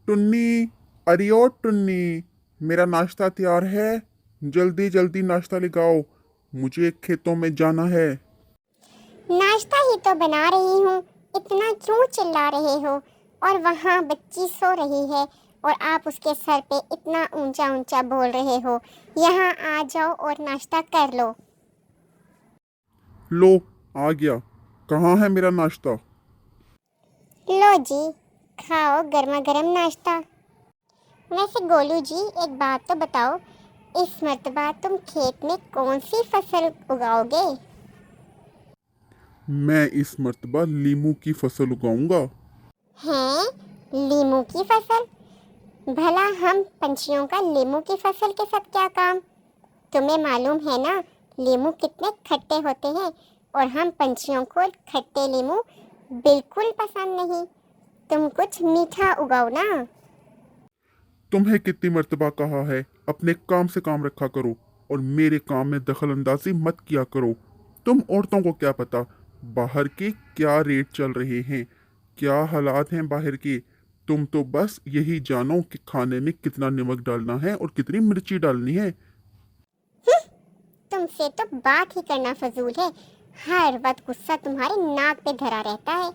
टुन्नी, अरे ओ टुन्नी, मेरा नाश्ता तैयार है। जल्दी जल्दी नाश्ता लगाओ, मुझे खेतों में जाना है। नाश्ता ही तो बना रही हूँ, इतना क्यों चिल्ला रहे हो? और वहाँ बच्ची सो रही है और आप उसके सर पे इतना ऊंचा ऊंचा बोल रहे हो। यहाँ आ जाओ और नाश्ता कर लो। लो, आ गया। कहाँ है मेरा नाश्ता? लो जी, खाओ गर्मा गर्म नाश्ता। वैसे गोलू जी, एक बात तो बताओ, इस मर्तबा तुम खेत में कौन सी फसल उगाओगे? मैं इस मर्तबा लीमू की फसल उगाऊंगा। हैं? लीमू की फसल? भला हम पंछियों का लीमू की फसल के साथ क्या काम? तुम्हें मालूम है ना, लीमू कितने खट्टे होते हैं और हम पंछियों को खट्टे लीमू बिल्कुल पसंद नहीं। तुम कुछ मीठा उगाओ ना। तुम्हें कितनी मर्तबा कहा है, अपने काम से काम रखा करो और मेरे काम में दखल अंदाजी मत किया करो। तुम औरतों को क्या पता बाहर के क्या रेट चल रहे हैं, क्या हालात हैं बाहर के। तुम तो बस यही जानो कि खाने में कितना नमक डालना है और कितनी मिर्ची डालनी है। तुमसे तो बात ही करना फजूल है। हर वक्त गुस्सा तुम्हारे नाक पे धरा रहता है।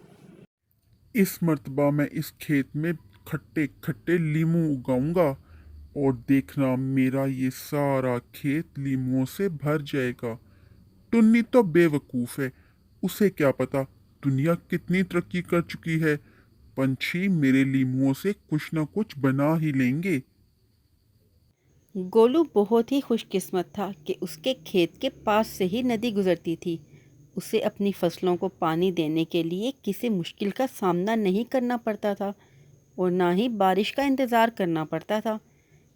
इस मर्तबा मैं इस खेत में खट्टे खट्टे लीमू उगाऊंगा और देखना मेरा ये सारा खेत लीमुओं से भर जाएगा। टुन्नी तो बेवकूफ है, उसे क्या पता दुनिया कितनी तरक्की कर चुकी है। पंछी मेरे लीमुओं से कुछ न कुछ बना ही लेंगे। गोलू बहुत ही खुशकिस्मत था कि उसके खेत के पास से ही नदी गुजरती थी। उसे अपनी फसलों को पानी देने के लिए किसी मुश्किल का सामना नहीं करना पड़ता था और ना ही बारिश का इंतज़ार करना पड़ता था।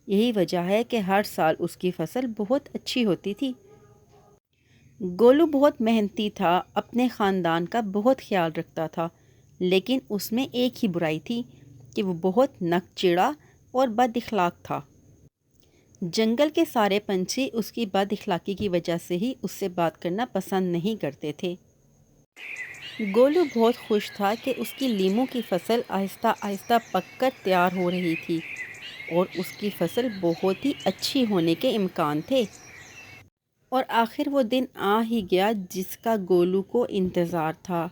यही वजह है कि हर साल उसकी फसल बहुत अच्छी होती थी। गोलू बहुत मेहनती था, अपने ख़ानदान का बहुत ख्याल रखता था, लेकिन उसमें एक ही बुराई थी कि वो बहुत नकचिड़ा और बद इखलाक था। जंगल के सारे पंछी उसकी बद इखलाकी की वजह से ही उससे बात करना पसंद नहीं करते थे। गोलू बहुत खुश था कि उसकी लीमू की फसल आहिस्ता आहिस्ता पककर तैयार हो रही थी और उसकी फसल बहुत ही अच्छी होने के इम्कान थे। और आखिर वो दिन आ ही गया जिसका गोलू को इंतज़ार था।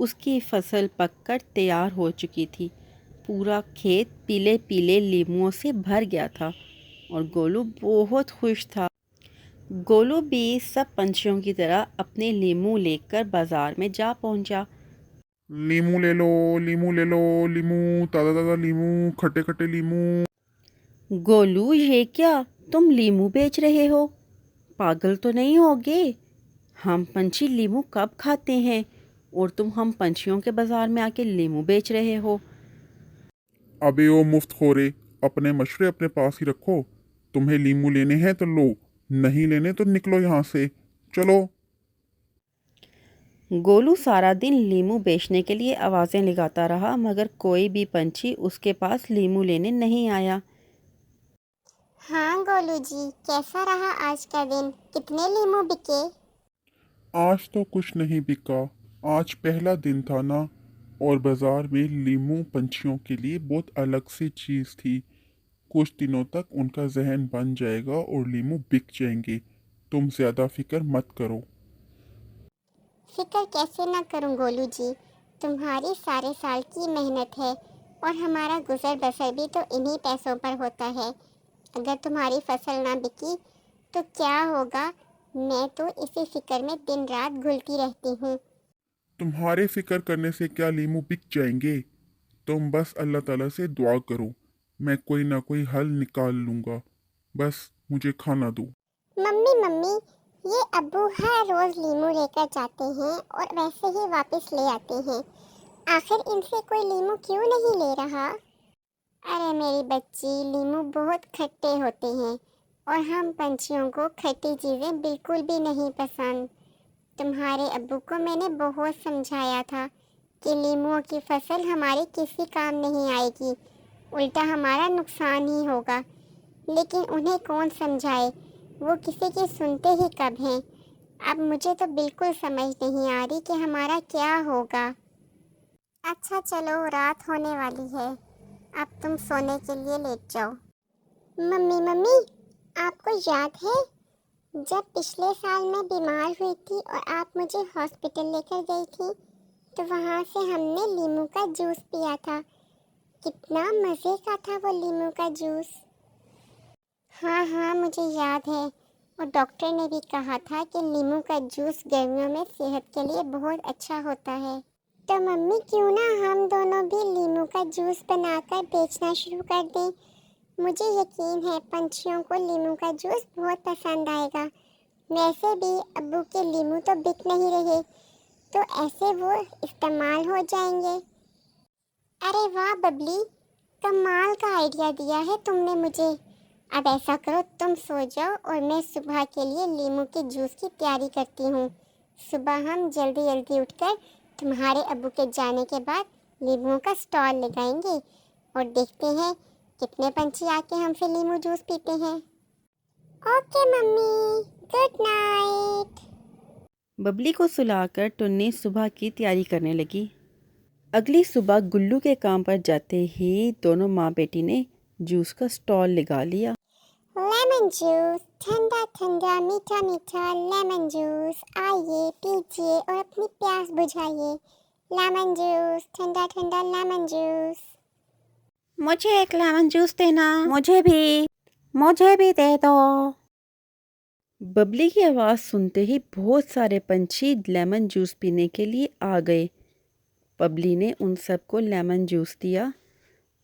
उसकी फसल पककर तैयार हो चुकी थी। पूरा खेत पीले पीले लीमुओं से भर गया था और गोलू बहुत खुश था। गोलू भी सब पंछियों की तरह अपने लीमू लेकर बाजार में जा पहुंचा। लीमू ले लो, लीमू ले लो, लीमू, ताज़ा ताज़ा लीमू, खट्टे खट्टे लीमू। गोलू, ये क्या, तुम लीमू बेच रहे हो? पागल तो नहीं होगे? हम पंछी लीमू कब खाते हैं और तुम हम पंछियों के बाजार में आके लीमू बेच रहे हो? अबे ओ मुफ्त खोरे, अपने मशवरे अपने पास ही रखो। तुम्हें लीमू लेने हैं तो लो, नहीं लेने तो निकलो यहाँ से। चलो। गोलू सारा दिन लीमू बेचने के लिए आवाज़ें लगाता रहा, मगर कोई भी पंछी उसके पास लीमू लेने नहीं आया। हाँ गोलू जी, कैसा रहा आज का दिन? कितने लीमू बिके? आज तो कुछ नहीं बिका। आज पहला दिन था ना, और बाजार में लीमू पंछियों के लिए बहुत अलग सी चीज़ थी। कुछ दिनों तक उनका जहन बन जाएगा और लीमू बिक जाएंगे। तुम ज़्यादा फिक्र मत करो। फिक्र कैसे ना करूं गोलू जी, तुम्हारी सारे साल की मेहनत है और हमारा गुजर बसर भी तो इन्हीं पैसों पर होता है। अगर तुम्हारी फसल ना बिकी तो क्या होगा? मैं तो इसी फिक्र में दिन रात घुलती रहती हूँ। तुम्हारे फिक्र करने से क्या लीमू बिक जाएंगे? तुम बस अल्लाह ताला से दुआ करो, मैं कोई ना कोई हल निकाल लूँगा। बस मुझे खाना दो। मम्मी मम्मी, ये अब्बू हर रोज लीमू लेकर जाते हैं और वैसे ही वापस ले आते हैं। आखिर इनसे कोई लीमू क्यों नहीं ले रहा? अरे मेरी बच्ची, लीमू बहुत खट्टे होते हैं और हम पंछियों को खट्टी चीज़ें बिल्कुल भी नहीं पसंद। तुम्हारे अब्बू को मैंने बहुत समझाया था कि लीमुओं की फसल हमारे किसी काम नहीं आएगी, उल्टा हमारा नुकसान ही होगा। लेकिन उन्हें कौन समझाए, वो किसी की सुनते ही कब हैं। अब मुझे तो बिल्कुल समझ नहीं आ रही कि हमारा क्या होगा। अच्छा चलो, रात होने वाली है, अब तुम सोने के लिए लेट जाओ। मम्मी मम्मी, आपको याद है जब पिछले साल मैं बीमार हुई थी और आप मुझे हॉस्पिटल लेकर गई थी, तो वहाँ से हमने लीमू का जूस पिया था। कितना मज़े का था वो लीमू का जूस। हाँ हाँ, मुझे याद है। और डॉक्टर ने भी कहा था कि नींबू का जूस गर्मियों में सेहत के लिए बहुत अच्छा होता है। तो मम्मी, क्यों ना हम दोनों भी नींबू का जूस बनाकर बेचना शुरू कर दें। मुझे यकीन है पंछियों को नींबू का जूस बहुत पसंद आएगा। वैसे भी अब्बू के नींबू तो बिक नहीं रहे, तो ऐसे वो इस्तेमाल हो जाएंगे। अरे वाह बबली, कमाल का आइडिया दिया है तुमने मुझे। अब ऐसा करो, तुम सो जाओ और मैं सुबह के लिए लीमू के जूस की तैयारी करती हूँ। सुबह हम जल्दी जल्दी उठकर तुम्हारे अब्बू के जाने के बाद लीमू का स्टॉल लगाएंगे और देखते हैं कितने पंछी आके हमसे लीमू जूस पीते हैं। Okay mummy, good night. Babli को सुलाकर टुन्नी सुबह की तैयारी करने लगी। अगली सुबह गुल्लू के काम पर जाते ही दोनों माँ बेटी ने जूस का स्टॉल लगा लिया। लेमन जूस, ठंडा ठंडा मीठा मीठा लेमन जूस, आइए पीजिए और अपनी प्यास बुझाइए। लेमन जूस, ठंडा ठंडा लेमन जूस। मुझे एक लेमन जूस देना। मुझे भी दे दो। बबली की आवाज़ सुनते ही बहुत सारे पंछी लेमन जूस पीने के लिए आ गए। बबली ने उन सबको लेमन जूस दिया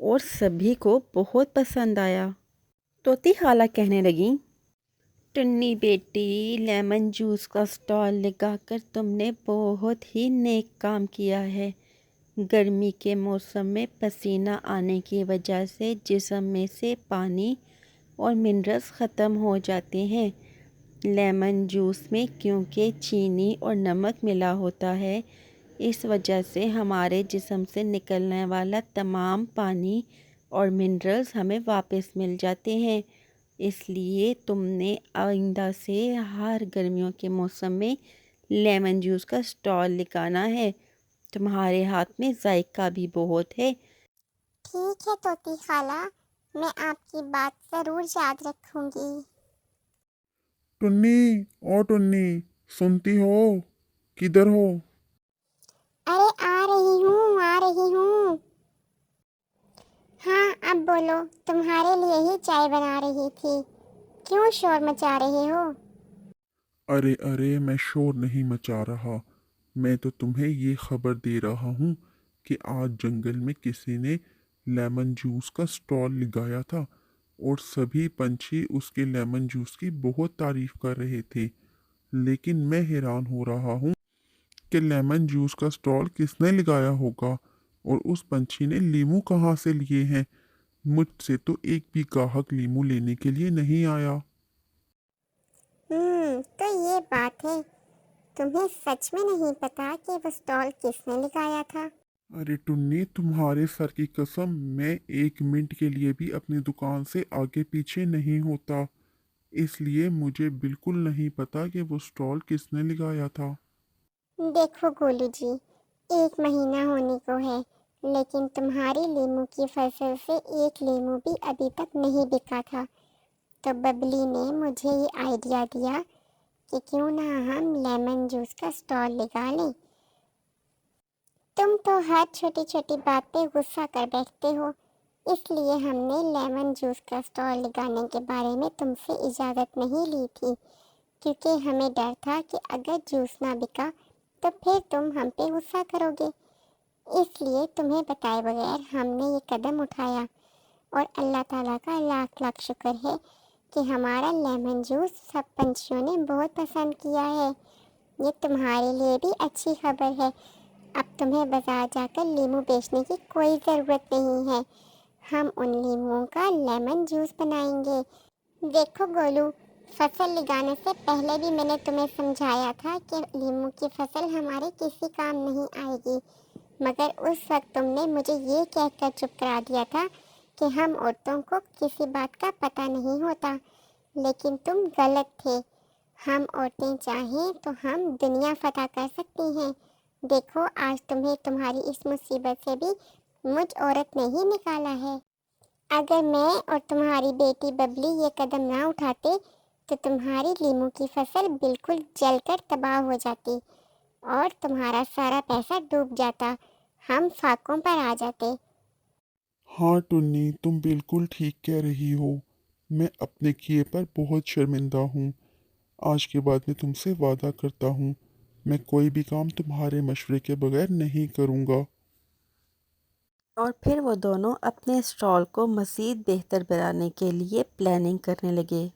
और सभी को बहुत पसंद आया। तोती खाला कहने लगी, टुन्नी बेटी, लेमन जूस का स्टॉल लगाकर तुमने बहुत ही नेक काम किया है। गर्मी के मौसम में पसीना आने की वजह से जिस्म में से पानी और मिनरल्स ख़त्म हो जाते हैं। लेमन जूस में क्योंकि चीनी और नमक मिला होता है, इस वजह से हमारे जिस्म से निकलने वाला तमाम पानी और मिनरल्स हमें वापस मिल जाते हैं। इसलिए तुमने आइंदा से हर गर्मियों के मौसम में लेमन जूस का स्टॉल लगाना है। तुम्हारे हाथ में जायका भी बहुत है। ठीक है तोती खाला, मैं आपकी बात ज़रूर याद रखूंगी। टुन्नी, ओ टुन्नी, सुनती हो? किधर हो? अरे आ रही हूँ, आ रही हूँ। हाँ अब बोलो, तुम्हारे लिए ही चाय बना रही थी। क्यों शोर मचा रहे हो? अरे अरे, मैं शोर नहीं मचा रहा। मैं तो तुम्हें ये खबर दे रहा हूँ कि आज जंगल में किसी ने लेमन जूस का स्टॉल लगाया था और सभी पंछी उसके लेमन जूस की बहुत तारीफ कर रहे थे। लेकिन मैं हैरान हो रहा हूँ कि लेमन जूस का स्टॉल किसने लगाया होगा और उस पंछी ने लीमू कहाँ से लिए हैं। मुझसे तो एक भी ग्राहक लीमू लेने के लिए नहीं आया। तो ये बात है। तुम्हें सच में नहीं पता कि वो स्टॉल किसने लगाया था? अरे टुन्नी, तुम्हारे सर की कसम, मैं एक मिनट के लिए भी अपनी दुकान से आगे पीछे नहीं होता, इसलिए मुझे बिल्कुल नहीं पता कि वो स्टॉल किसने लगाया था। देखो गोलू जी, 1 महीना होने को है, लेकिन तुम्हारी लीमू की फसल से एक लीमू भी अभी तक नहीं बिका था। तो बबली ने मुझे ये आइडिया दिया कि क्यों ना हम लेमन जूस का स्टॉल लगा लें। तुम तो हर छोटी छोटी बात पे गुस्सा कर बैठते हो, इसलिए हमने लेमन जूस का स्टॉल लगाने के बारे में तुमसे इजाज़त नहीं ली थी, क्योंकि हमें डर था कि अगर जूस ना बिका तो फिर तुम हम पे गुस्सा करोगे। इसलिए तुम्हें बताए बगैर हमने ये कदम उठाया और अल्लाह ताला का लाख लाख शुक्र है कि हमारा लेमन जूस सब पंछियों ने बहुत पसंद किया है। ये तुम्हारे लिए भी अच्छी खबर है। अब तुम्हें बाजार जाकर लीमू बेचने की कोई ज़रूरत नहीं है। हम उन लीमुओं का लेमन जूस बनाएंगे। देखो गोलू, फसल लगाने से पहले भी मैंने तुम्हें समझाया था कि लीमू की फसल हमारे किसी काम नहीं आएगी, मगर उस वक्त तुमने मुझे ये कहकर चुप करा दिया था कि हम औरतों को किसी बात का पता नहीं होता। लेकिन तुम गलत थे। हम औरतें चाहें तो हम दुनिया फतह कर सकती हैं। देखो, आज तुम्हें तुम्हारी इस मुसीबत से भी मुझ औरत ने ही निकाला है। अगर मैं और तुम्हारी बेटी बबली ये कदम ना उठाते तो तुम्हारी लीमू की फसल बिल्कुल जलकर तबाह हो जाती और तुम्हारा सारा पैसा डूब जाता। हम फाकों पर आ जाते। हाँ टुन्नी, तुम बिल्कुल ठीक कह रही हो। मैं अपने किए पर बहुत शर्मिंदा हूँ। आज के बाद मैं तुमसे वादा करता हूँ, मैं कोई भी काम तुम्हारे मशवरे के बगैर नहीं करूँगा। और फिर वो दोनों अपने स्टॉल को मज़ीद बेहतर बनाने के लिए प्लानिंग करने लगे।